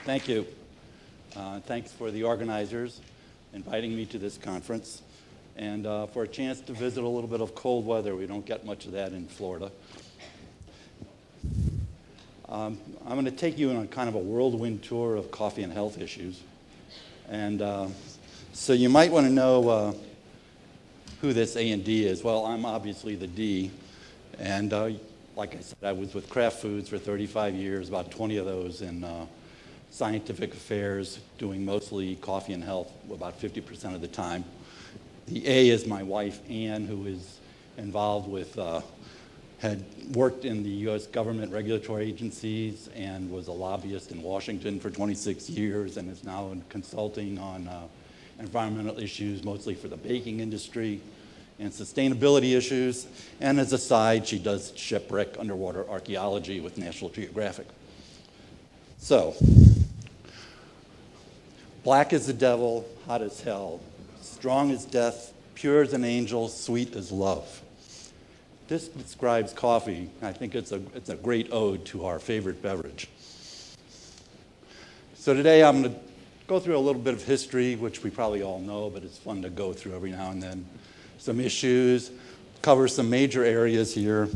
Thank you. Thanks for the organizers inviting me to this conference and for a chance to visit a little bit of cold weather. We don't get much of that in Florida. I'm going to take you on kind of a whirlwind tour of coffee and health issues. And so you might want to know who this A and D is. Well, I'm obviously the D. And like I said, I was with Kraft Foods for 35 years, about 20 of those in scientific affairs, doing mostly coffee and health about 50% of the time. The A is my wife, Ann, who is involved with, had worked in the U.S. government regulatory agencies and was a lobbyist in Washington for 26 years and is now in consulting on environmental issues, mostly for the baking industry and sustainability issues. And as a side, she does shipwreck underwater archaeology with National Geographic. So, black as the devil, hot as hell, strong as death, pure as an angel, sweet as love. This describes coffee. I think it's a great ode to our favorite beverage. So today I'm going to go through a little bit of history, which we probably all know, but it's fun to go through every now and then. Some issues, cover some major areas here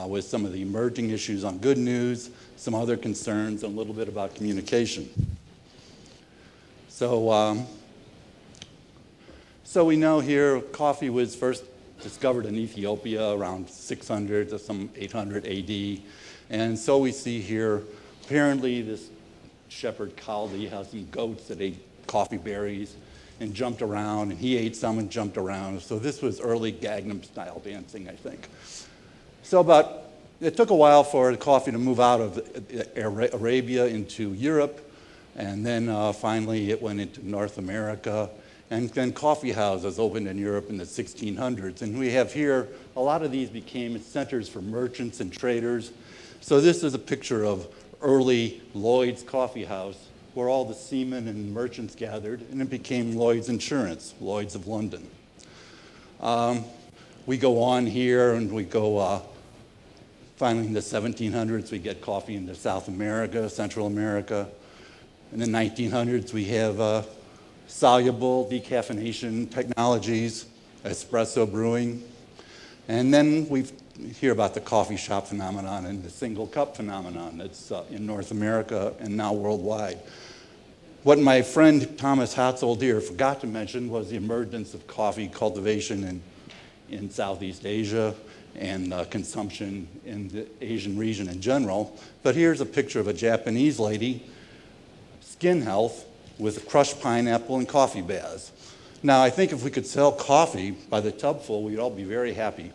with some of the emerging issues on good news, some other concerns, and a little bit about communication. So we know here coffee was first discovered in Ethiopia around 600 to some 800 AD. And so we see here, apparently this shepherd Kaldi has some goats that ate coffee berries and jumped around, and he ate some and jumped around. So this was early Gangnam style dancing, I think. So it took a while for the coffee to move out of Arabia into Europe, and then finally it went into North America. And then coffee houses opened in Europe in the 1600s. And we have here, a lot of these became centers for merchants and traders. So this is a picture of early Lloyd's Coffee House, where all the seamen and merchants gathered, and it became Lloyd's Insurance, Lloyd's of London. We go on here, and we go, finally in the 1700s, we get coffee into South America, Central America. In the 1900s, we have soluble decaffeination technologies, espresso brewing. And then we hear about the coffee shop phenomenon and the single cup phenomenon that's in North America and now worldwide. What my friend Thomas Hatzold here forgot to mention was the emergence of coffee cultivation in Southeast Asia and consumption in the Asian region in general. But here's a picture of a Japanese lady, skin health, with a crushed pineapple and coffee baths. Now, I think if we could sell coffee by the tubful, we'd all be very happy.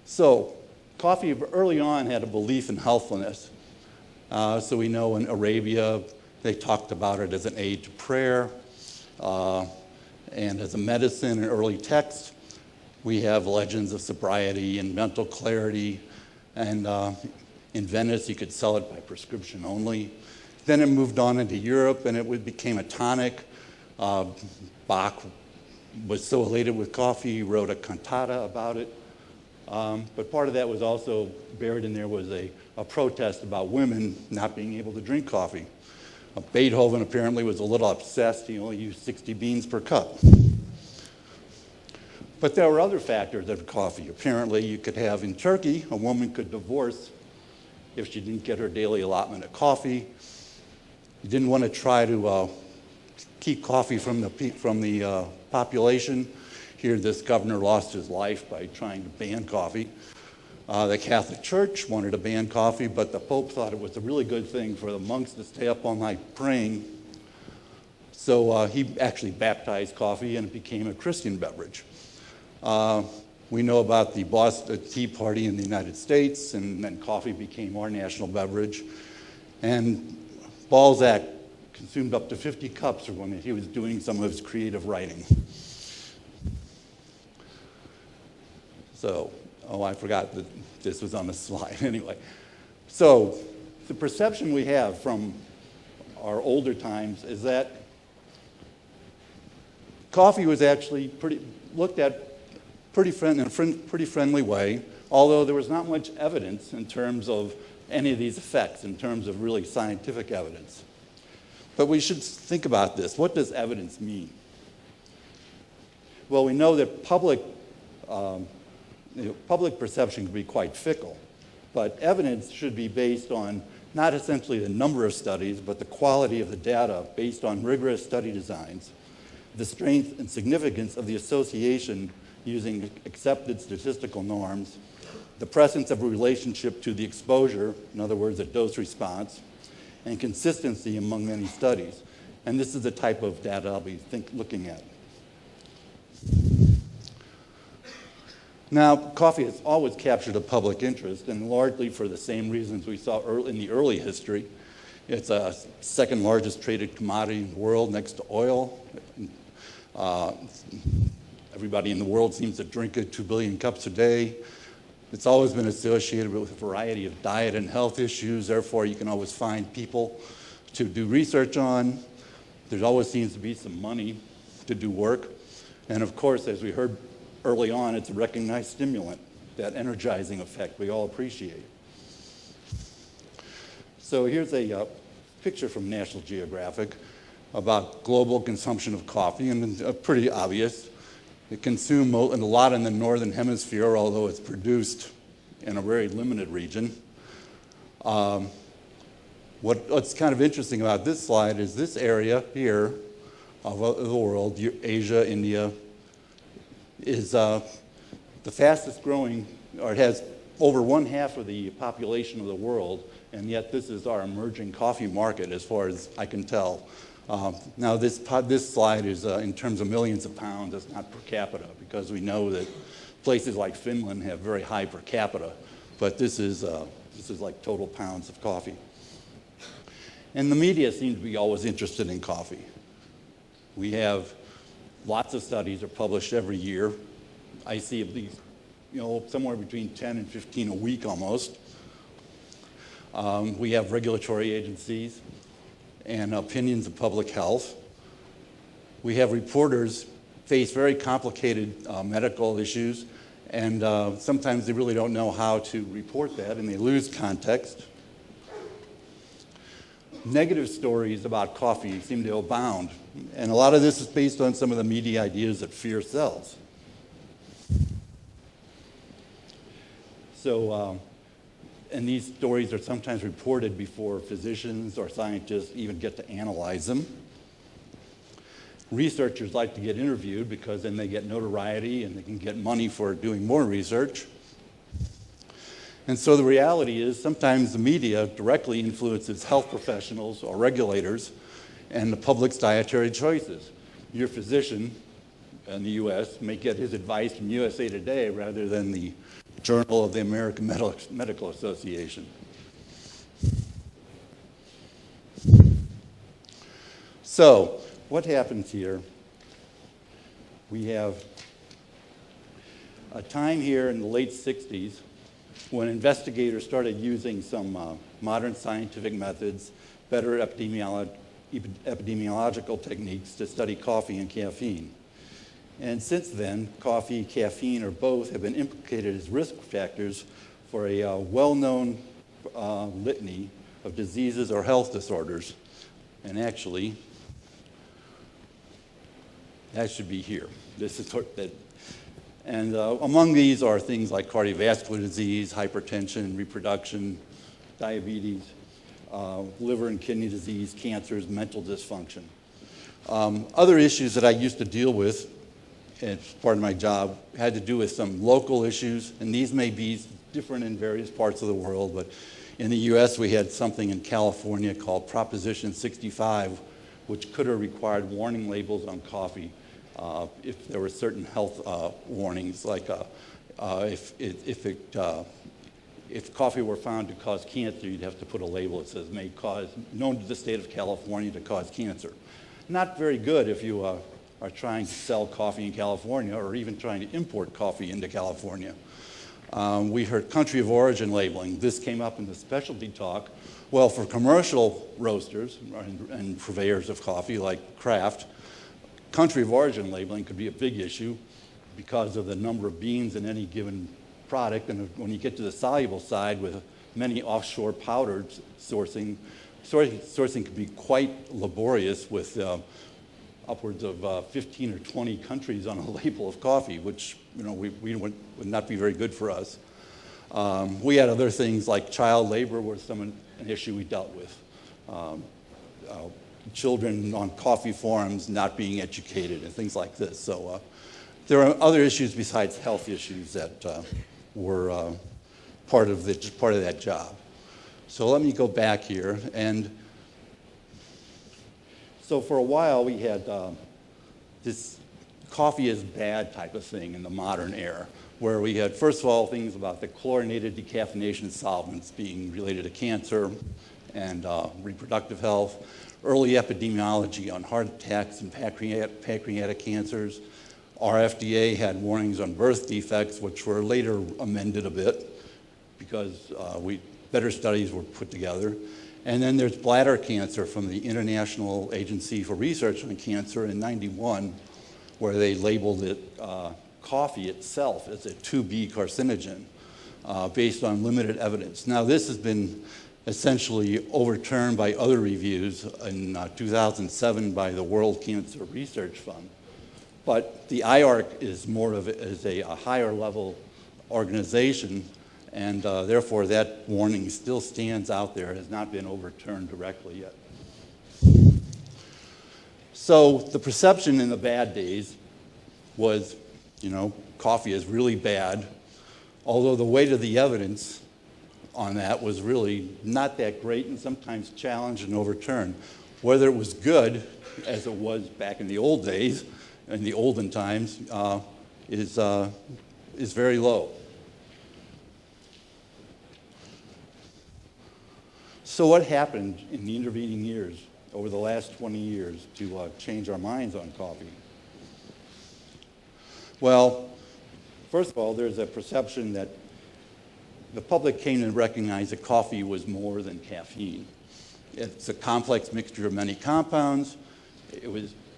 So, coffee early on had a belief in healthfulness. So we know in Arabia, they talked about it as an aid to prayer and as a medicine in early texts. We have legends of sobriety and mental clarity. And in Venice, you could sell it by prescription only. Then it moved on into Europe, and it became a tonic. Bach was so elated with coffee, he wrote a cantata about it. But part of that was also buried in there was a protest about women not being able to drink coffee. Beethoven apparently was a little obsessed. He only used 60 beans per cup. But there were other factors of coffee. Apparently, you could have in Turkey, a woman could divorce if she didn't get her daily allotment of coffee. You didn't want to try to keep coffee from the population. Here, this governor lost his life by trying to ban coffee. The Catholic Church wanted to ban coffee, but the Pope thought it was a really good thing for the monks to stay up all night praying. So he actually baptized coffee, and it became a Christian beverage. We know about the Boston Tea Party in the United States, and then coffee became our national beverage. And Balzac consumed up to 50 cups when he was doing some of his creative writing. So, I forgot that this was on the slide anyway. So, the perception we have from our older times is that coffee was actually looked at in a pretty friendly way, although there was not much evidence in terms of any of these effects in terms of really scientific evidence. But we should think about this. What does evidence mean? Well, we know that public perception can be quite fickle, but evidence should be based on not essentially the number of studies, but the quality of the data based on rigorous study designs, the strength and significance of the association using accepted statistical norms, the presence of a relationship to the exposure, in other words, a dose response, and consistency among many studies. And this is the type of data I'll be looking at. Now, coffee has always captured a public interest, and largely for the same reasons we saw in the early history. It's a second largest traded commodity in the world next to oil. Everybody in the world seems to drink it 2 billion cups a day. It's always been associated with a variety of diet and health issues. Therefore, you can always find people to do research on. There always seems to be some money to do work. And of course, as we heard early on, it's a recognized stimulant, that energizing effect we all appreciate. So here's a picture from National Geographic about global consumption of coffee, and it's pretty obvious. It's consumed a lot in the northern hemisphere, although it's produced in a very limited region. What's kind of interesting about this slide is this area here of the world, Asia, India, is the fastest growing, or it has over 1/2 of the population of the world, and yet this is our emerging coffee market as far as I can tell. Now this slide is in terms of millions of pounds, it's not per capita, because we know that places like Finland have very high per capita, but this is like total pounds of coffee. And the media seem to be always interested in coffee. We have lots of studies are published every year. I see at least, somewhere between 10 and 15 a week almost. We have regulatory agencies and opinions of public health. We have reporters face very complicated medical issues, and sometimes they really don't know how to report that, and they lose context. Negative stories about coffee seem to abound, and a lot of this is based on some of the media ideas that fear sells. So, and these stories are sometimes reported before physicians or scientists even get to analyze them. Researchers like to get interviewed because then they get notoriety and they can get money for doing more research. And so the reality is sometimes the media directly influences health professionals or regulators and the public's dietary choices. Your physician in the U.S. may get his advice from USA Today rather than the Journal of the American Medical Association. So, what happens here? We have a time here in the late 60s when investigators started using some modern scientific methods, better epidemiological techniques to study coffee and caffeine. And since then, coffee, caffeine, or both have been implicated as risk factors for a well-known litany of diseases or health disorders. And actually, that should be here. This is that. And among these are things like cardiovascular disease, hypertension, reproduction, diabetes, liver and kidney disease, cancers, mental dysfunction. Other issues that I used to deal with as part of my job had to do with some local issues, and these may be different in various parts of the world, but in the US we had something in California called Proposition 65, which could have required warning labels on coffee if there were certain health warnings, like if coffee were found to cause cancer, you'd have to put a label that says may cause, known to the state of California to cause cancer. Not very good if you are trying to sell coffee in California or even trying to import coffee into California. We heard country of origin labeling. This came up in the specialty talk. Well, for commercial roasters and purveyors of coffee like Kraft, country of origin labeling could be a big issue because of the number of beans in any given product. And when you get to the soluble side with many offshore powder sourcing. Sourcing can be quite laborious with upwards of 15 or 20 countries on a label of coffee, which would not be very good for us. We had other things like child labor was an issue we dealt with. Children on coffee farms not being educated and things like this. So there are other issues besides health issues that were part of that job. So let me go back here. And so for a while we had this coffee is bad type of thing in the modern era, where we had, first of all, things about the chlorinated decaffeination solvents being related to cancer and reproductive health, early epidemiology on heart attacks and pancreatic cancers. Our FDA had warnings on birth defects, which were later amended a bit because better studies were put together. And then there's bladder cancer from the International Agency for Research on Cancer in '91, where they labeled it coffee itself as a 2B carcinogen based on limited evidence. Now, this has been essentially overturned by other reviews in 2007 by the World Cancer Research Fund. But the IARC is more of a higher level organization, and therefore that warning still stands out there. It has not been overturned directly yet. So the perception in the bad days was, coffee is really bad, although the weight of the evidence on that was really not that great and sometimes challenged and overturned. Whether it was good, as it was back in the old days, in the olden times, is very low. So what happened in the intervening years, over the last 20 years, to change our minds on coffee? Well, first of all, there's a perception that the public came to recognize that coffee was more than caffeine. It's a complex mixture of many compounds.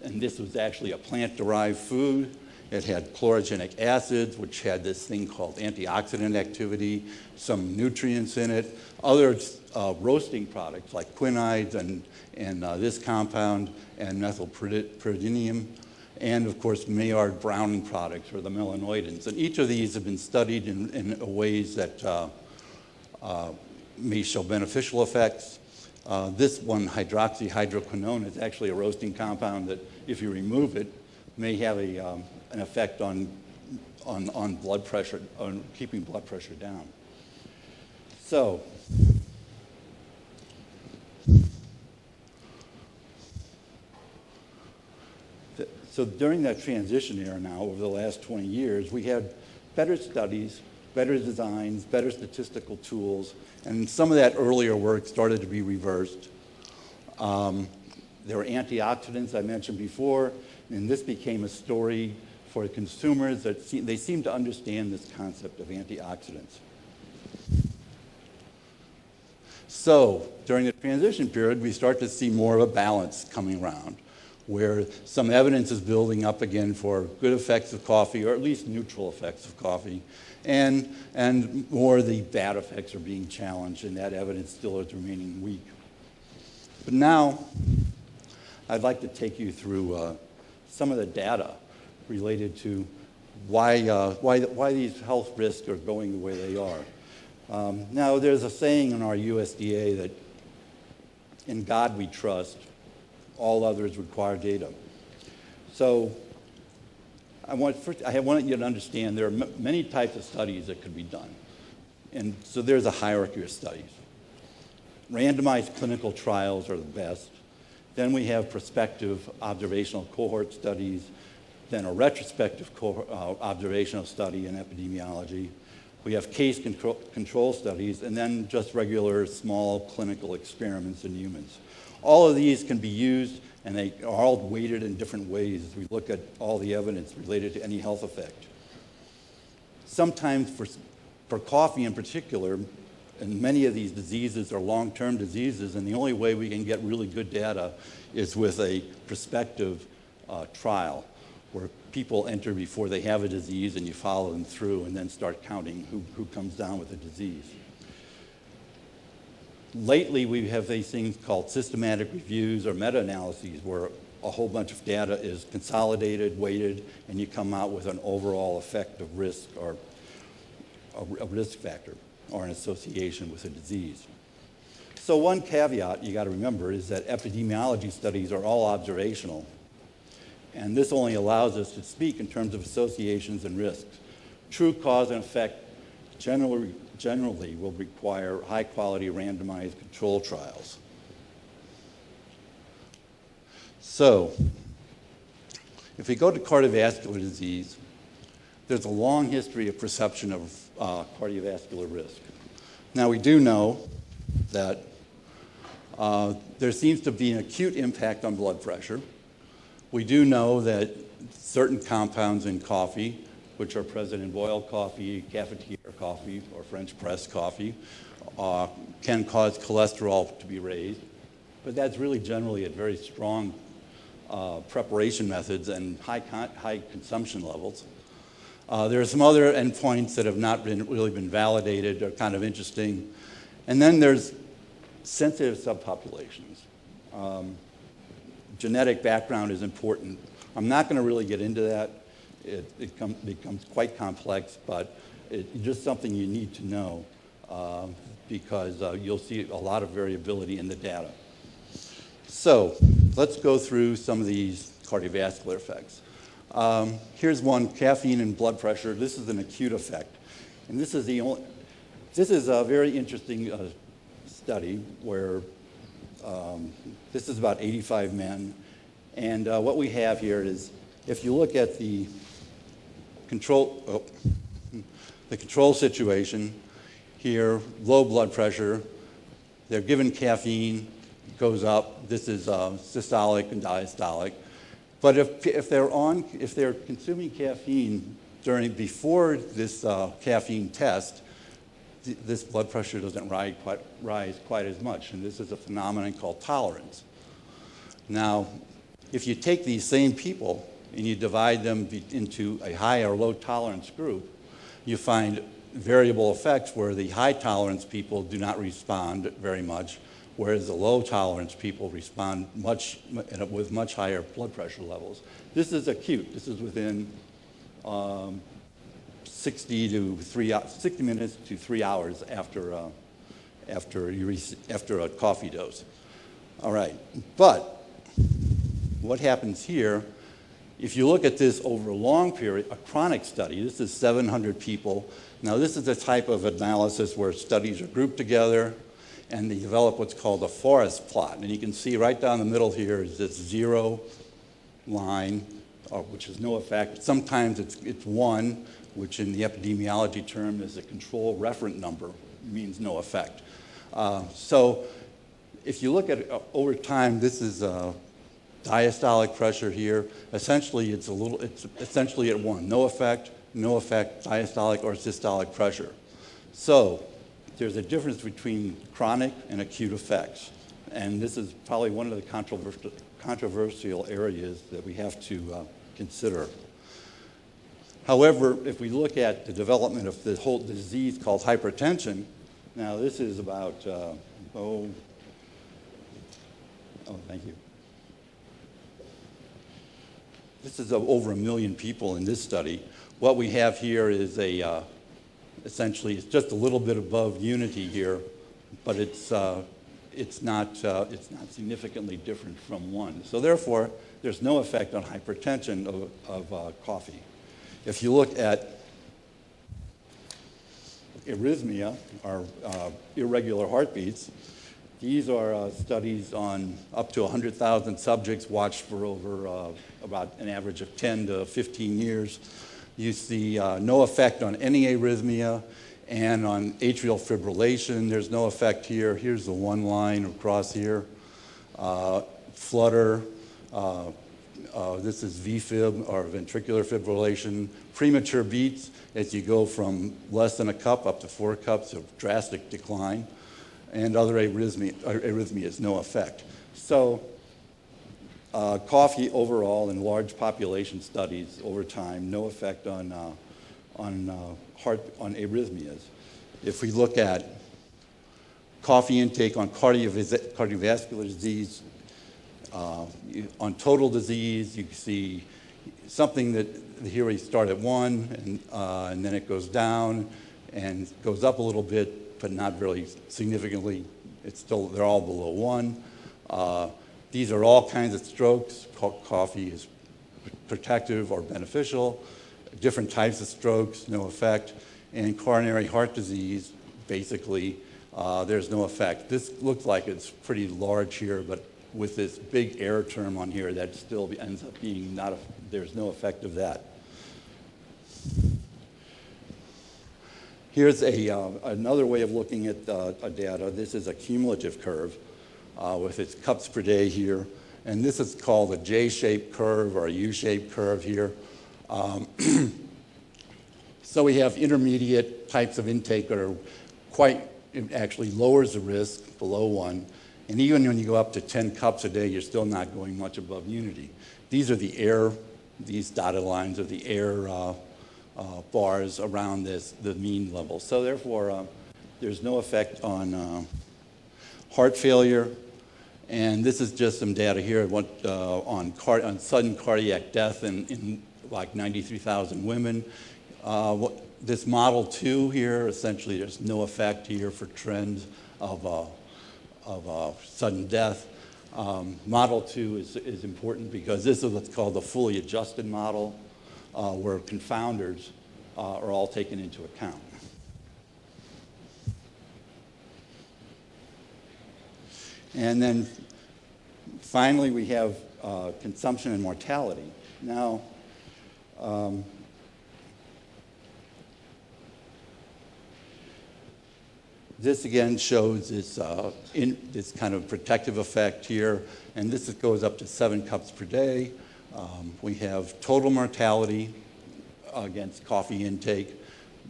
And this was actually a plant-derived food. It had chlorogenic acids, which had this thing called antioxidant activity, some nutrients in it, other roasting products like quinides and this compound and methylpyridinium, and of course Maillard browning products or the melanoidins. And each of these have been studied in ways that may show beneficial effects. This one, hydroxyhydroquinone, is actually a roasting compound that, if you remove it, may have an effect on blood pressure, on keeping blood pressure down. So during that transition era now, over the last 20 years, we had better studies, better designs, better statistical tools, and some of that earlier work started to be reversed. There were antioxidants I mentioned before, and this became a story for consumers that they seem to understand this concept of antioxidants. So during the transition period, we start to see more of a balance coming around, where some evidence is building up again for good effects of coffee, or at least neutral effects of coffee, and more of the bad effects are being challenged, and that evidence still is remaining weak. But now, I'd like to take you through some of the data related to why these health risks are going the way they are. Now, there's a saying in our USDA that, in God we trust, all others require data. So I want you to understand there are many types of studies that could be done. And so there's a hierarchy of studies. Randomized clinical trials are the best. Then we have prospective observational cohort studies, then a retrospective observational study in epidemiology. We have case control studies, and then just regular small clinical experiments in humans. All of these can be used, and they are all weighted in different ways as we look at all the evidence related to any health effect. Sometimes for coffee in particular, and many of these diseases are long-term diseases, and the only way we can get really good data is with a prospective trial where people enter before they have a disease and you follow them through and then start counting who comes down with the disease. Lately, we have these things called systematic reviews or meta-analyses where a whole bunch of data is consolidated, weighted, and you come out with an overall effect of risk or a risk factor or an association with a disease. So one caveat you got to remember is that epidemiology studies are all observational, and this only allows us to speak in terms of associations and risks. True cause and effect generally will require high-quality randomized control trials. So, if we go to cardiovascular disease, there's a long history of perception of cardiovascular risk. Now, we do know that there seems to be an acute impact on blood pressure. We do know that certain compounds in coffee, which are present in boiled coffee, cafetiere coffee, or French press coffee, can cause cholesterol to be raised. But that's really generally at very strong preparation methods and high consumption levels. There are some other endpoints that have not really been validated. They're kind of interesting. And then there's sensitive subpopulations. Genetic background is important. I'm not going to really get into that. It becomes quite complex, but it's just something you need to know because you'll see a lot of variability in the data. So let's go through some of these cardiovascular effects. Here's one, caffeine and blood pressure. This is an acute effect. And this is a very interesting study where this is about 85 men. And what we have here is, if you look at the control situation here, low blood pressure, they're given caffeine, goes up. This is systolic and diastolic. But if they're consuming caffeine before this caffeine test, this blood pressure doesn't rise quite as much, and this is a phenomenon called tolerance. Now, if you take these same people and you divide them into a high or low tolerance group, you find variable effects where the high tolerance people do not respond very much, whereas the low tolerance people respond with much higher blood pressure levels. This is acute. This is within 60 minutes to 3 hours after a coffee dose. All right, but what happens here, if you look at this over a long period, a chronic study, this is 700 people. Now this is a type of analysis where studies are grouped together and they develop what's called a forest plot. And you can see right down the middle here is this zero line, which is no effect. Sometimes it's 1, which in the epidemiology term is a control reference number, means no effect. So if you look at it over time, this is diastolic pressure here. Essentially, it's essentially at 1, no effect, diastolic or systolic pressure. So there's a difference between chronic and acute effects. And this is probably one of the controversial areas that we have to consider. However, if we look at the development of the whole disease called hypertension, now this is about, thank you. This is over 1 million people in this study. What we have here is essentially, it's just a little bit above unity here, but it's not significantly different from 1. So therefore, there's no effect on hypertension of coffee. If you look at arrhythmia, or irregular heartbeats, these are studies on up to 100,000 subjects watched for over about an average of 10 to 15 years. You see no effect on any arrhythmia, and on atrial fibrillation, there's no effect here. Here's the one line across here. Flutter, this is VFib, or ventricular fibrillation. Premature beats, as you go from less than a cup up to 4 cups, of drastic decline. And other arrhythmias, no effect. So coffee overall in large population studies over time, no effect on arrhythmias. If we look at coffee intake on cardiovascular disease, on total disease, you can see something that here we start at 1, and then it goes down and goes up a little bit, but not really significantly. They're all below 1. These are all kinds of strokes. Coffee is protective or beneficial. Different types of strokes, no effect. And coronary heart disease, basically, there's no effect. This looks like it's pretty large here, but with this big error term on here, that still ends up being there's no effect of that. Here's another way of looking at data. This is a cumulative curve with its cups per day here. And this is called a J-shaped curve or a U-shaped curve here. So we have intermediate types of intake that are it actually lowers the risk below 1. And even when you go up to 10 cups a day, you're still not going much above unity. These are these dotted lines are the air bars around the mean level. So therefore, there's no effect on heart failure. And this is just some data here on sudden cardiac death in like 93,000 women. This model 2 here, essentially there's no effect here for trends of sudden death. Model 2 is important because this is what's called the fully adjusted model, where confounders are all taken into account. And then finally, we have consumption and mortality. Now, this again shows this kind of protective effect here, and this goes up to 7 cups per day. We have total mortality against coffee intake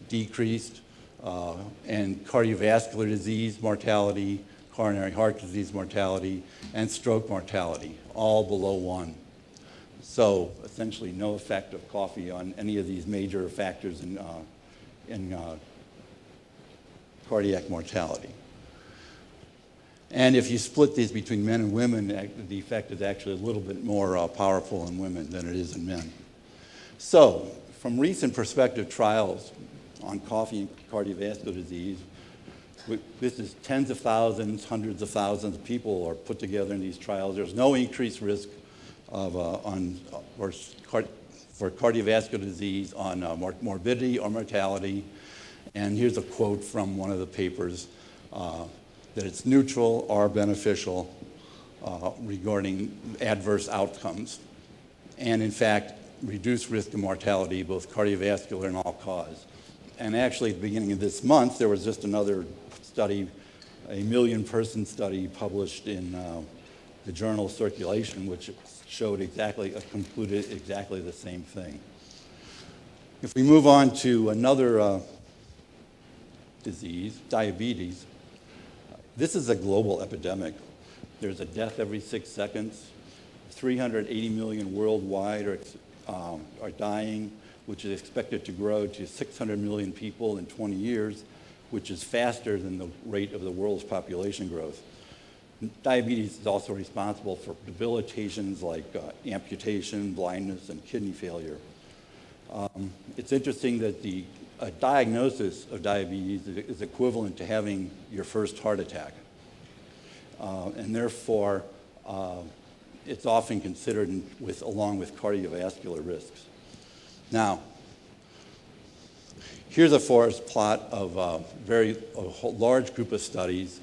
decreased, and cardiovascular disease mortality, coronary heart disease mortality, and stroke mortality, all below 1. So essentially no effect of coffee on any of these major factors in cardiac mortality. And if you split these between men and women, the effect is actually a little bit more powerful in women than it is in men. So from recent prospective trials on coffee and cardiovascular disease, this is tens of thousands, hundreds of thousands of people are put together in these trials. There's no increased risk for cardiovascular disease on morbidity or mortality. And here's a quote from one of the papers, that it's neutral or beneficial regarding adverse outcomes. And in fact, reduced risk of mortality, both cardiovascular and all cause. And actually, at the beginning of this month, there was just another study, a 1 million-person study published in the journal Circulation, which concluded exactly the same thing. If we move on to another disease, diabetes, this is a global epidemic. There's a death every 6 seconds. 380 million worldwide are dying, which is expected to grow to 600 million people in 20 years, which is faster than the rate of the world's population growth. Diabetes is also responsible for debilitations like amputation, blindness, and kidney failure. It's interesting that a diagnosis of diabetes is equivalent to having your first heart attack. And therefore, it's often considered along with cardiovascular risks. Now, here's a forest plot of a large group of studies.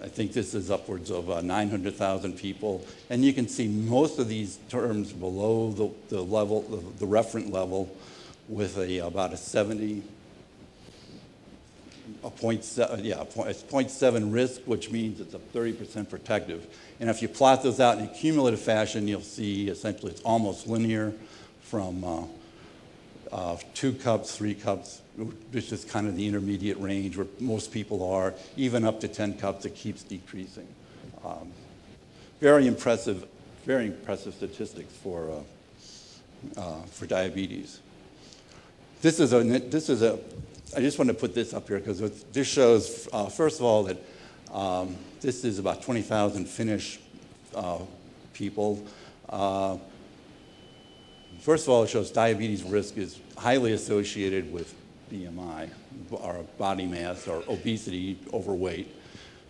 I think this is upwards of 900,000 people. And you can see most of these terms below the level, the referent level, with about a 0.7 risk, which means it's a 30% protective. And if you plot those out in a cumulative fashion, you'll see essentially it's almost linear from 2 cups, 3 cups, which is kind of the intermediate range where most people are. Even up to 10 cups, it keeps decreasing. Very impressive statistics for diabetes. I just want to put this up here because this shows, first of all, that This is about 20,000 Finnish people. First of all, it shows diabetes risk is highly associated with BMI, or body mass, or obesity, overweight.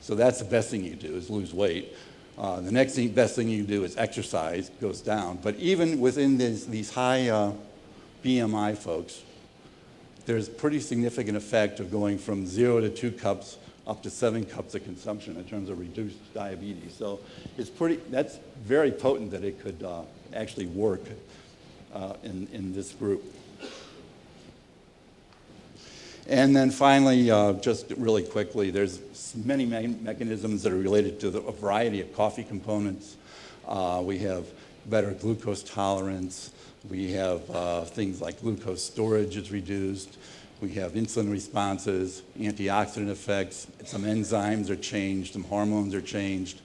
So that's the best thing you can do, is lose weight. The next best thing you can do is exercise, goes down. But even within these high BMI folks, there's pretty significant effect of going from 0 to 2 cups up to 7 cups of consumption in terms of reduced diabetes. So that's very potent that it could actually work in this group. And then finally, just really quickly, there's many mechanisms that are related to a variety of coffee components. We have better glucose tolerance. We have things like glucose storage is reduced. We have insulin responses, antioxidant effects. Some enzymes are changed. Some hormones are changed.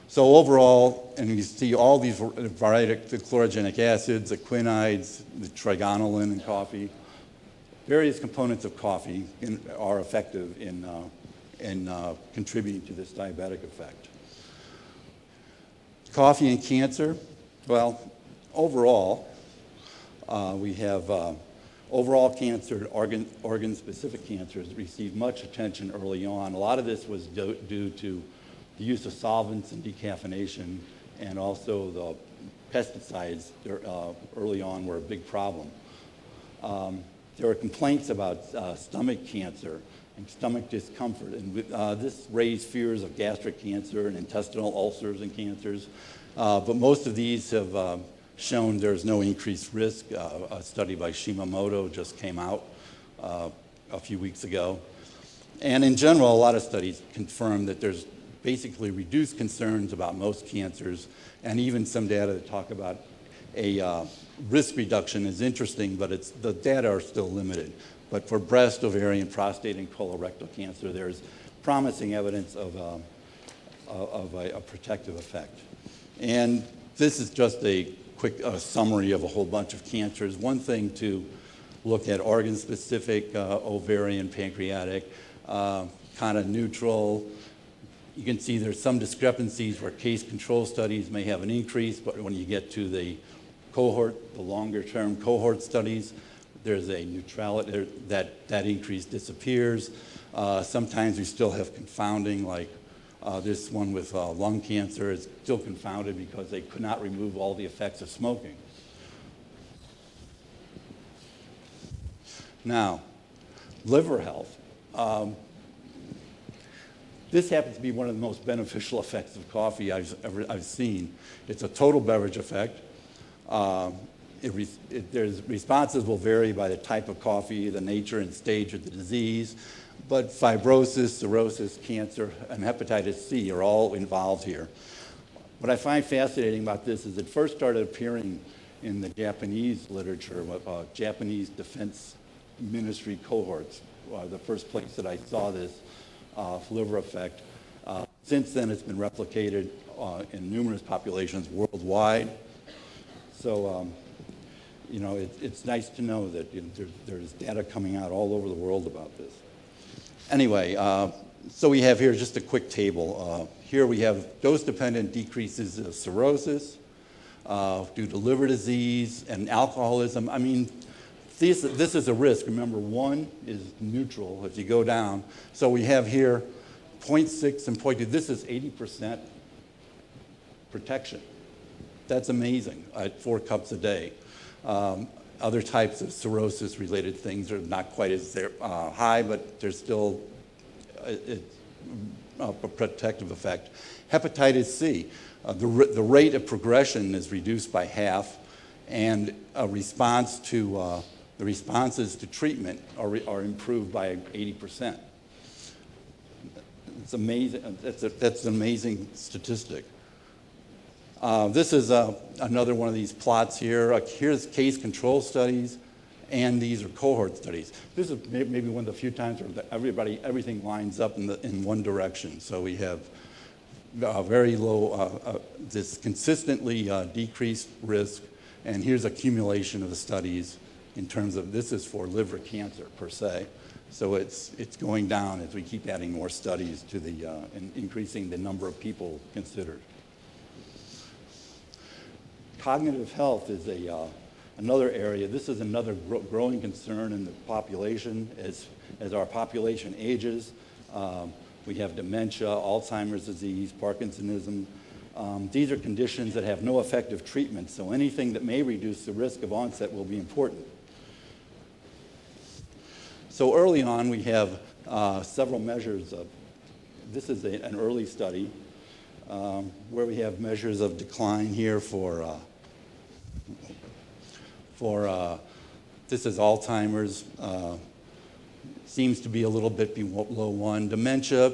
So overall, and you see all these variety of chlorogenic acids, the quinides, the trigonolin in coffee, various components of coffee are effective in contributing to this diabetic effect. Coffee and cancer. Well, overall, we have overall cancer, organ-specific cancers received much attention early on. A lot of this was due to the use of solvents and decaffeination, and also the pesticides early on were a big problem. There were complaints about stomach cancer and stomach discomfort, and this raised fears of gastric cancer and intestinal ulcers and cancers. But most of these have shown there's no increased risk. A study by Shimamoto just came out a few weeks ago. And in general, a lot of studies confirm that there's basically reduced concerns about most cancers, and even some data that talk about a risk reduction is interesting, but the data are still limited. But for breast, ovarian, prostate, and colorectal cancer, there's promising evidence of a protective effect. And this is just a quick summary of a whole bunch of cancers. One thing to look at: organ-specific, ovarian, pancreatic, kind of neutral. You can see there's some discrepancies where case control studies may have an increase, but when you get to the cohort, the longer-term cohort studies, there's a neutrality, that increase disappears. Sometimes we still have confounding, like this one with lung cancer is still confounded because they could not remove all the effects of smoking. Now, liver health. This happens to be one of the most beneficial effects of coffee I've seen. It's a total beverage effect. There's responses will vary by the type of coffee, the nature and stage of the disease, but fibrosis, cirrhosis, cancer, and hepatitis C are all involved here. What I find fascinating about this is it first started appearing in the Japanese literature, Japanese Defense Ministry cohorts, the first place that I saw this liver effect. Since then, it's been replicated in numerous populations worldwide. So, it's nice to know that there's data coming out all over the world about this. Anyway, so we have here just a quick table. Here we have dose-dependent decreases of cirrhosis due to liver disease and alcoholism. I mean, this is a risk. Remember, 1 is neutral if you go down. So we have here 0.6 and 0.2. This is 80% protection. That's amazing at 4 cups a day. Other types of cirrhosis-related things are not quite as high, but there's still a protective effect. Hepatitis C, the rate of progression is reduced by half, and the responses to treatment are improved by 80%. It's amazing. That's an amazing statistic. This is another one of these plots here. Here's case control studies, and these are cohort studies. This is maybe one of the few times where everything lines up in one direction. So we have very low, this consistently decreased risk, and here's accumulation of the studies in terms of, this is for liver cancer per se. So it's going down as we keep adding more studies to the, and increasing the number of people considered. Cognitive health is another area. This is another growing concern in the population as our population ages. We have dementia, Alzheimer's disease, Parkinsonism. These are conditions that have no effective treatment, so anything that may reduce the risk of onset will be important. So early on, we have several measures of, this is an early study where we have measures of decline here for this is Alzheimer's, seems to be a little bit below 1. Dementia,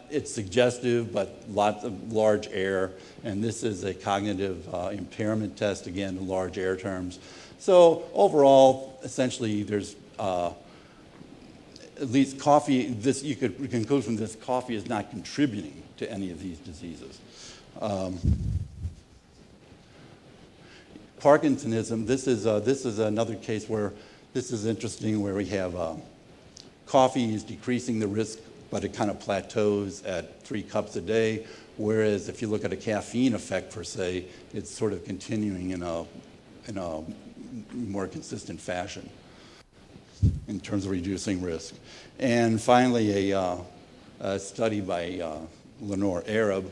it's suggestive, but lots of large error. And this is a cognitive impairment test, again, in large error terms. So overall, essentially, there's at least coffee, this you could conclude from this, coffee is not contributing to any of these diseases. Parkinsonism, this is another case where this is interesting, where we have coffee is decreasing the risk, but it kind of plateaus at 3 cups a day, whereas if you look at a caffeine effect per se, it's sort of continuing in a more consistent fashion in terms of reducing risk. And finally, a study by Lenore Arab.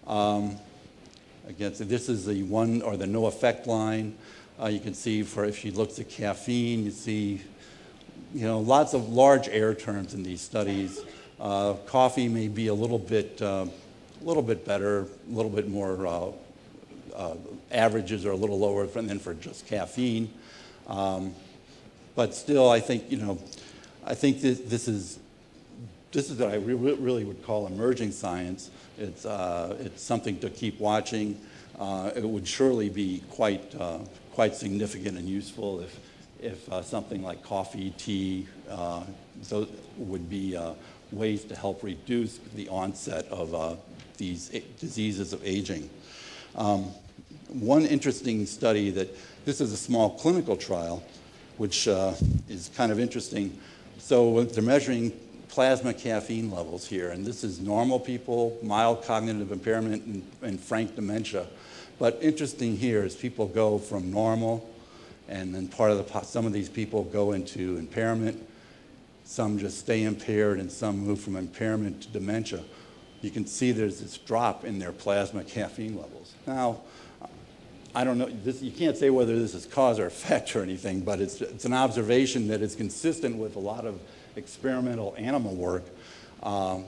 Again, so this is the one or the no effect line. You can see if she looks at caffeine, you see, lots of large error terms in these studies. Coffee may be a little bit better, a little bit more averages are a little lower than for just caffeine. But still, I think this is what I really would call emerging science. It's something to keep watching. It would surely be quite significant and useful if something like coffee, tea, so would be ways to help reduce the onset of these diseases of aging. One interesting study this is a small clinical trial, which is kind of interesting. So they're measuring plasma caffeine levels here, and this is normal people, mild cognitive impairment, and frank dementia. But interesting here is people go from normal, and then some of these people go into impairment. Some just stay impaired, and some move from impairment to dementia. You can see there's this drop in their plasma caffeine levels. Now, I don't know, you can't say whether this is cause or effect or anything, but it's an observation that is consistent with a lot of experimental animal work,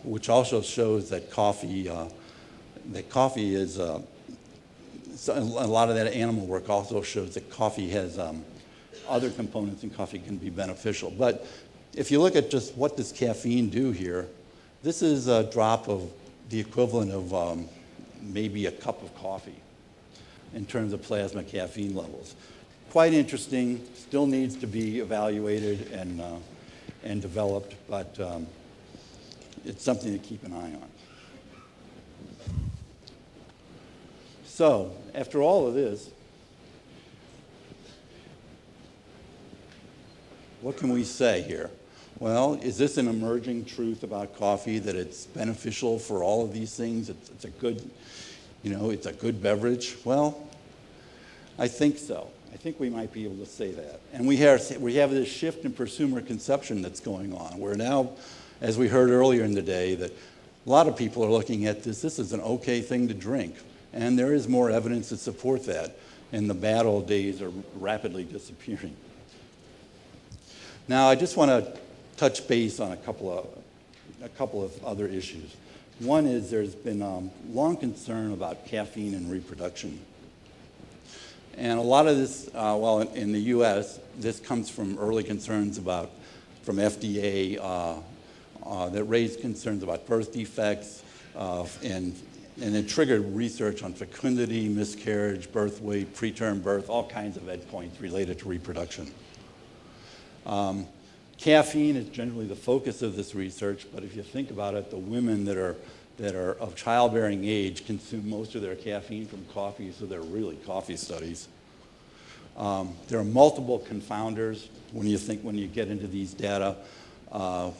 which also shows that coffee is, a lot of that animal work also shows that coffee has other components in coffee can be beneficial. But if you look at just what does caffeine do here, this is a drop of the equivalent of maybe a cup of coffee in terms of plasma caffeine levels. Quite interesting, still needs to be evaluated and developed, but it's something to keep an eye on. So, after all of this, what can we say here? Well, is this an emerging truth about coffee, that it's beneficial for all of these things? It's a good, it's a good beverage? Well, I think so. I think we might be able to say that. And we have this shift in consumer consumption that's going on, where now, as we heard earlier in the day, that a lot of people are looking at this is an okay thing to drink. And there is more evidence to support that, and the bad old days are rapidly disappearing. Now, I just want to touch base on a couple of other issues. One is there's been long concern about caffeine and reproduction. And a lot of this, in the U.S., this comes from early concerns from FDA that raised concerns about birth defects, and it triggered research on fecundity, miscarriage, birth weight, preterm birth, all kinds of endpoints related to reproduction. Caffeine is generally the focus of this research, but if you think about it, the women that are of childbearing age consume most of their caffeine from coffee, so they're really coffee studies. There are multiple confounders when you get into these data.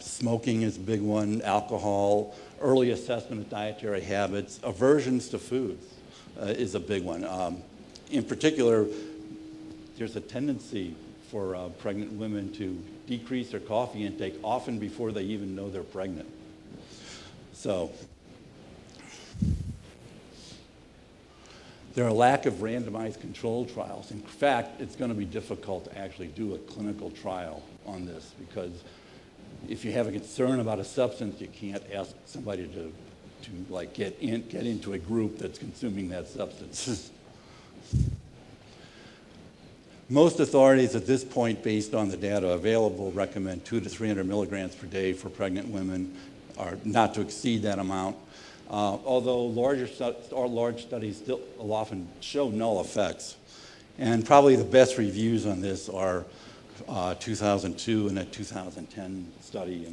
Smoking is a big one, alcohol, early assessment of dietary habits, aversions to foods is a big one. In particular, there's a tendency for pregnant women to decrease their coffee intake often before they even know they're pregnant. So there are a lack of randomized controlled trials. In fact, it's going to be difficult to actually do a clinical trial on this because if you have a concern about a substance, you can't ask somebody to like get into a group that's consuming that substance. Most authorities at this point, based on the data available, recommend 200 to 300 milligrams per day for pregnant women, or not to exceed that amount. Although large studies still will often show null effects. And probably the best reviews on this are 2002 and a 2010 study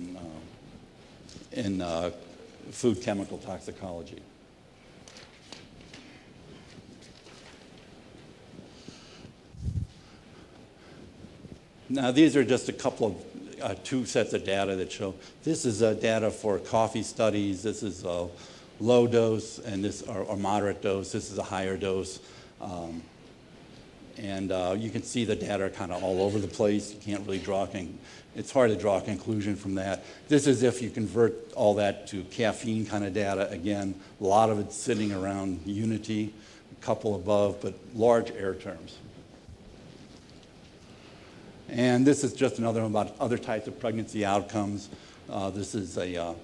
in food chemical toxicology. Now, these are just a couple of two sets of data that show. This is data for coffee studies. This is a low dose, and this or moderate dose. This is a higher dose. And you can see the data are kind of all over the place. You can't really it's hard to draw a conclusion from that. This is if you convert all that to caffeine kind of data. Again, a lot of it's sitting around unity, a couple above, but large error terms. And this is just another one about other types of pregnancy outcomes. This is a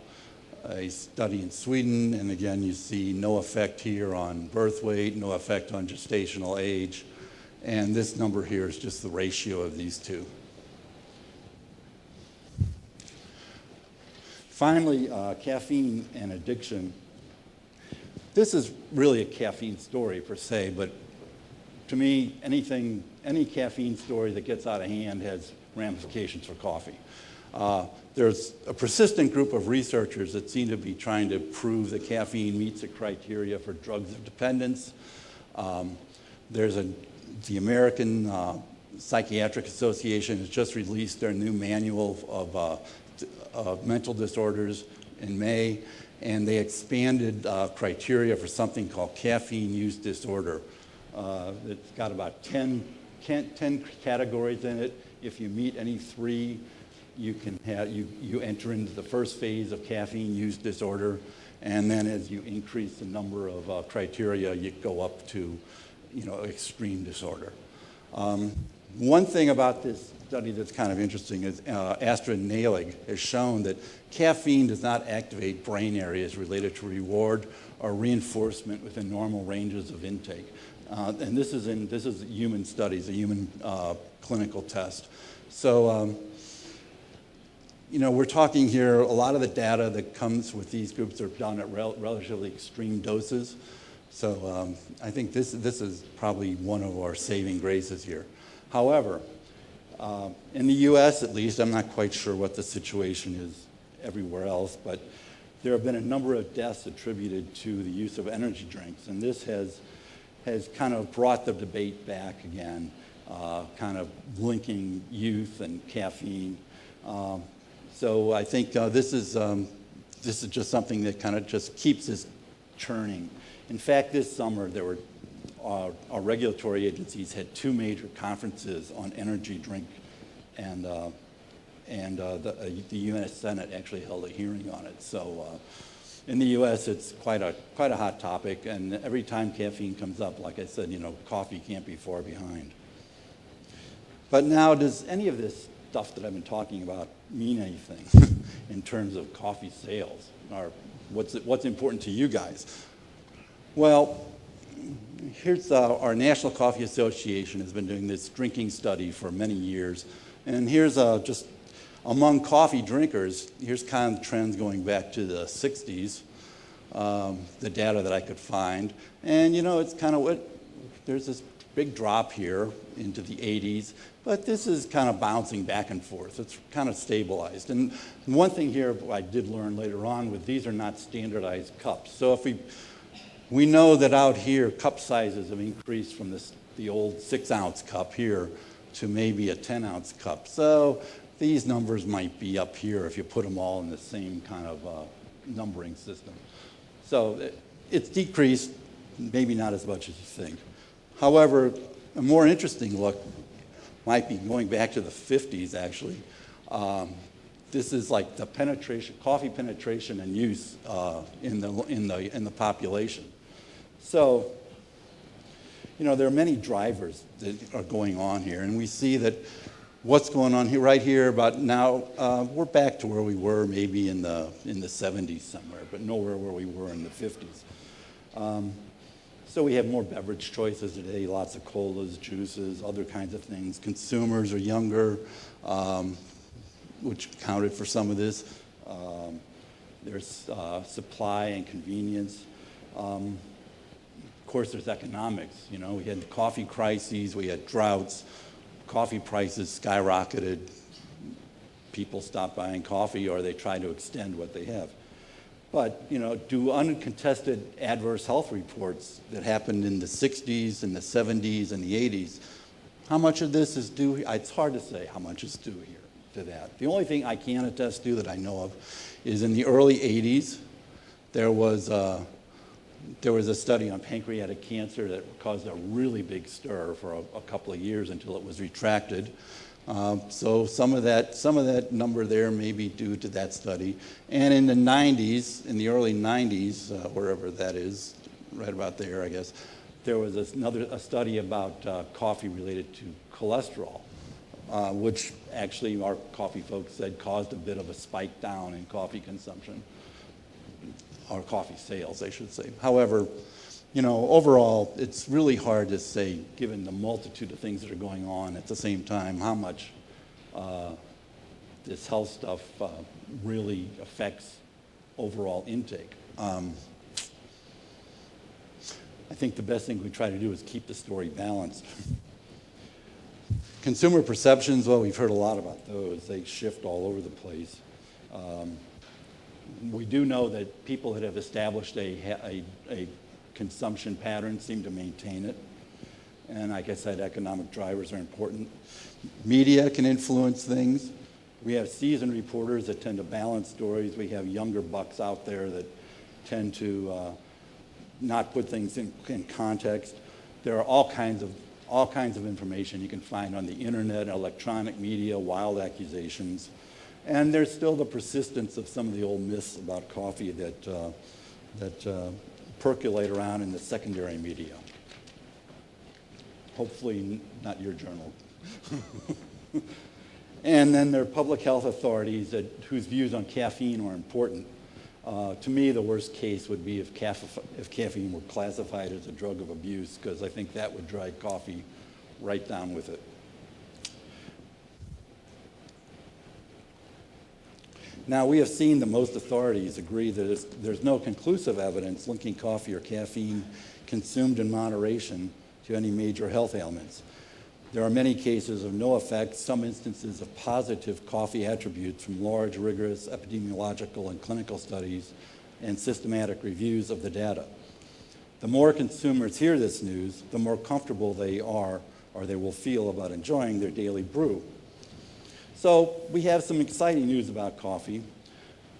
study in Sweden, and again, you see no effect here on birth weight, no effect on gestational age, and this number here is just the ratio of these two. Finally, caffeine and addiction. This is really a caffeine story per se, but to me, any caffeine story that gets out of hand has ramifications for coffee. There's a persistent group of researchers that seem to be trying to prove that caffeine meets the criteria for drugs of dependence. There's the American Psychiatric Association has just released their new manual of mental disorders in May, and they expanded criteria for something called caffeine use disorder. It's got about 10 categories in it. If you meet any three, you enter into the first phase of caffeine use disorder, and then as you increase the number of criteria, you go up to, extreme disorder. One thing about this study that's kind of interesting is Astrid Naelig has shown that caffeine does not activate brain areas related to reward or reinforcement within normal ranges of intake. And this is human studies, a human clinical test. So, we're talking here, a lot of the data that comes with these groups are done at relatively extreme doses. So I think this is probably one of our saving graces here. However, in the US at least, I'm not quite sure what the situation is everywhere else, but there have been a number of deaths attributed to the use of energy drinks, and this has kind of brought the debate back again, kind of linking youth and caffeine. So I think this is just something that kind of just keeps us churning. In fact, this summer there were our regulatory agencies had two major conferences on energy drink, and the U.S. Senate actually held a hearing on it. So. In the U.S., it's quite a hot topic, and every time caffeine comes up, like I said, coffee can't be far behind. But now, does any of this stuff that I've been talking about mean anything in terms of coffee sales, or what's important to you guys? Well, here's our National Coffee Association has been doing this drinking study for many years, and here's just among coffee drinkers, here's kind of the trends going back to the 60s, the data that I could find. And, it's kind of there's this big drop here into the 80s, but this is kind of bouncing back and forth. It's kind of stabilized. And one thing here I did learn later on with these are not standardized cups. So if we know that out here cup sizes have increased from this the old 6-ounce cup here to maybe a 10-ounce cup. So these numbers might be up here if you put them all in the same kind of numbering system. So it's decreased, maybe not as much as you think. However, a more interesting look might be going back to the 50s, actually. This is like the penetration, coffee penetration and use in the population. So, you know, there are many drivers that are going on here, and we see that what's going on here, right here, about now, we're back to where we were maybe in the 70s somewhere, but nowhere where we were in the 50s. So we have more beverage choices today, lots of colas, juices, other kinds of things. Consumers are younger, which accounted for some of this. There's supply and convenience. Of course, there's economics. You know, we had the coffee crises, we had droughts, coffee prices skyrocketed. People stopped buying coffee, or they try to extend what they have. But, you know, do uncontested adverse health reports that happened in the 60s and the 70s and the 80s, how much of this is due? It's hard to say how much is due here to that. The only thing I can attest to that I know of is in the early 80s, there was a study on pancreatic cancer that caused a really big stir for a couple of years until it was retracted. So some of that number there may be due to that study. And in the 90s, in the early 90s, wherever that is, right about there, I guess, there was a study about coffee related to cholesterol, which actually our coffee folks said caused a bit of a spike down in coffee consumption, or coffee sales, I should say. However, you know, overall, it's really hard to say, given the multitude of things that are going on at the same time, how much this health stuff really affects overall intake. I think the best thing we try to do is keep the story balanced. Consumer perceptions, well, we've heard a lot about those. They shift all over the place. We do know that people that have established a consumption pattern seem to maintain it. And like I said, economic drivers are important. Media can influence things. We have seasoned reporters that tend to balance stories. We have younger bucks out there that tend to not put things in context. There are all kinds of information you can find on the internet, electronic media, wild accusations. And there's still the persistence of some of the old myths about coffee that percolate around in the secondary media. Hopefully not your journal. And then there are public health authorities whose views on caffeine are important. To me, the worst case would be if caffeine were classified as a drug of abuse, because I think that would drag coffee right down with it. Now, we have seen that most authorities agree that there's no conclusive evidence linking coffee or caffeine consumed in moderation to any major health ailments. There are many cases of no effect, some instances of positive coffee attributes from large, rigorous epidemiological and clinical studies and systematic reviews of the data. The more consumers hear this news, the more comfortable they are or they will feel about enjoying their daily brew. So we have some exciting news about coffee,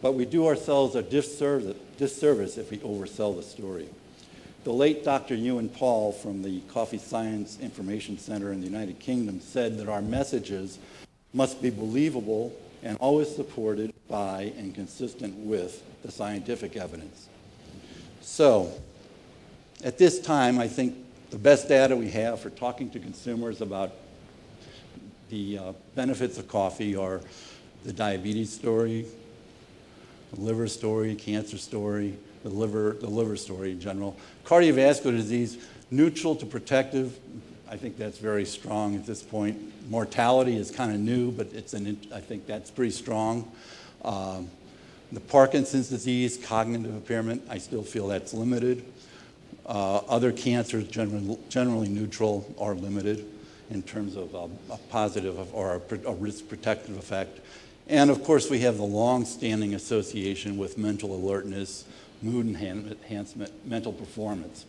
but we do ourselves a disservice if we oversell the story. The late Dr. Ewan Paul from the Coffee Science Information Center in the United Kingdom said that our messages must be believable and always supported by and consistent with the scientific evidence. So at this time, I think the best data we have for talking to consumers about the benefits of coffee are the diabetes story, the liver story, cancer story, the liver story in general. Cardiovascular disease, neutral to protective. I think that's very strong at this point. Mortality is kind of new, but I think that's pretty strong. The Parkinson's disease, cognitive impairment, I still feel that's limited. Other cancers, generally neutral or limited in terms of a positive or a risk protective effect. And of course, we have the long-standing association with mental alertness, mood enhancement, mental performance.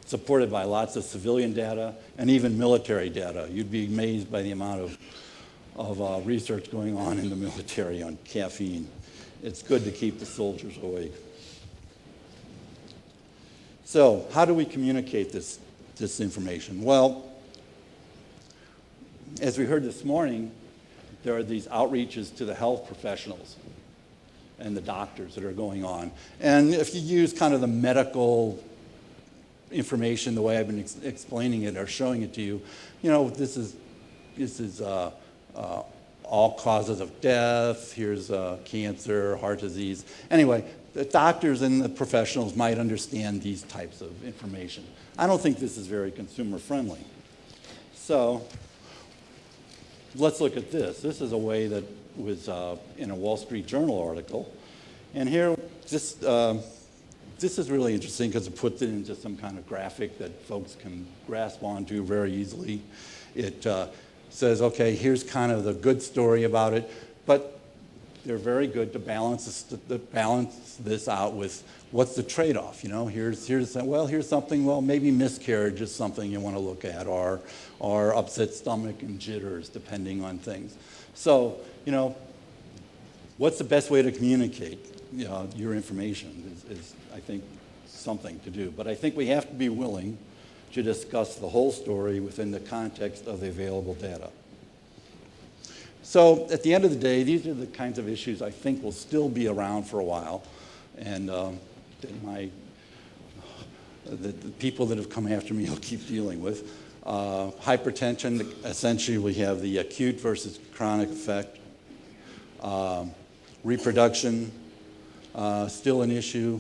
supported by lots of civilian data and even military data. You'd be amazed by the amount of research going on in the military on caffeine. It's good to keep the soldiers awake. So how do we communicate this information? Well, as we heard this morning, there are these outreaches to the health professionals and the doctors that are going on. And if you use kind of the medical information the way I've been explaining it or showing it to you, you know, this is all causes of death, here's cancer, heart disease. Anyway, the doctors and the professionals might understand these types of information. I don't think this is very consumer friendly. So let's look at this. This is a way that was in a Wall Street Journal article. And here, this is really interesting because it puts it into some kind of graphic that folks can grasp onto very easily. It says, okay, here's kind of the good story about it, but they're very good to balance this out with what's the trade-off. You know, here's something. Well, maybe miscarriage is something you want to look at, or upset stomach and jitters, depending on things. So, you know, what's the best way to communicate your information is, I think, something to do. But I think we have to be willing to discuss the whole story within the context of the available data. So at the end of the day, these are the kinds of issues I think will still be around for a while. And the people that have come after me will keep dealing with. Hypertension, essentially we have the acute versus chronic effect. Reproduction, still an issue.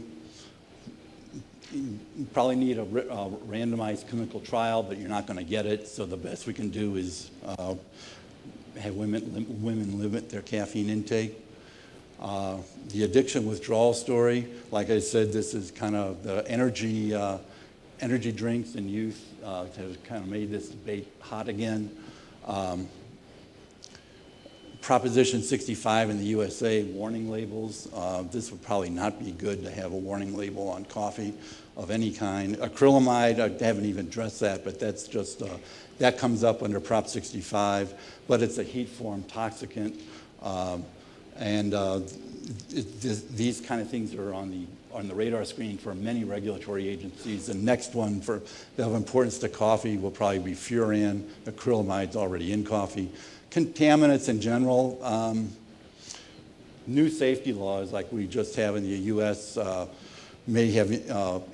You probably need a randomized clinical trial, but you're not going to get it. So the best we can do is have women limit their caffeine intake. The addiction withdrawal story, like I said, this is kind of the energy drinks in youth have kind of made this debate hot again. Proposition 65 in the USA, warning labels. This would probably not be good to have a warning label on coffee of any kind. Acrylamide, I haven't even addressed that, but that's just, that comes up under Prop 65, but it's a heat-form toxicant. These kind of things are on the radar screen for many regulatory agencies. The next one of importance to coffee will probably be furan. Acrylamide's already in coffee. Contaminants in general, new safety laws like we just have in the U.S. May have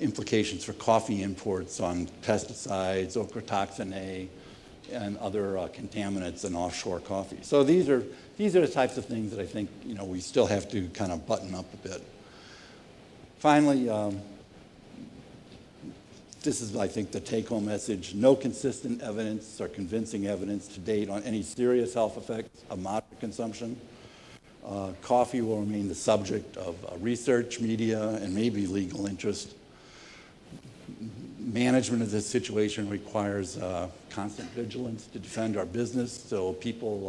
implications for coffee imports on pesticides, ochratoxin A, and other contaminants in offshore coffee. So these are the types of things that I think we still have to kind of button up a bit. Finally, this is, I think, the take-home message. No consistent evidence or convincing evidence to date on any serious health effects of moderate consumption. Coffee will remain the subject of research, media, and maybe legal interest. Management of this situation requires constant vigilance to defend our business, so people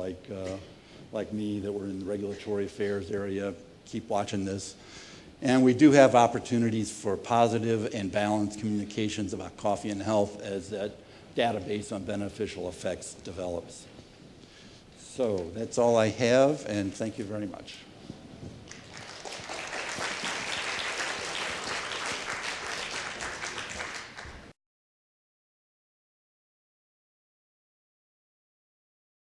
like me that were in the regulatory affairs area keep watching this. And we do have opportunities for positive and balanced communications about coffee and health as that database on beneficial effects develops. So that's all I have, and thank you very much.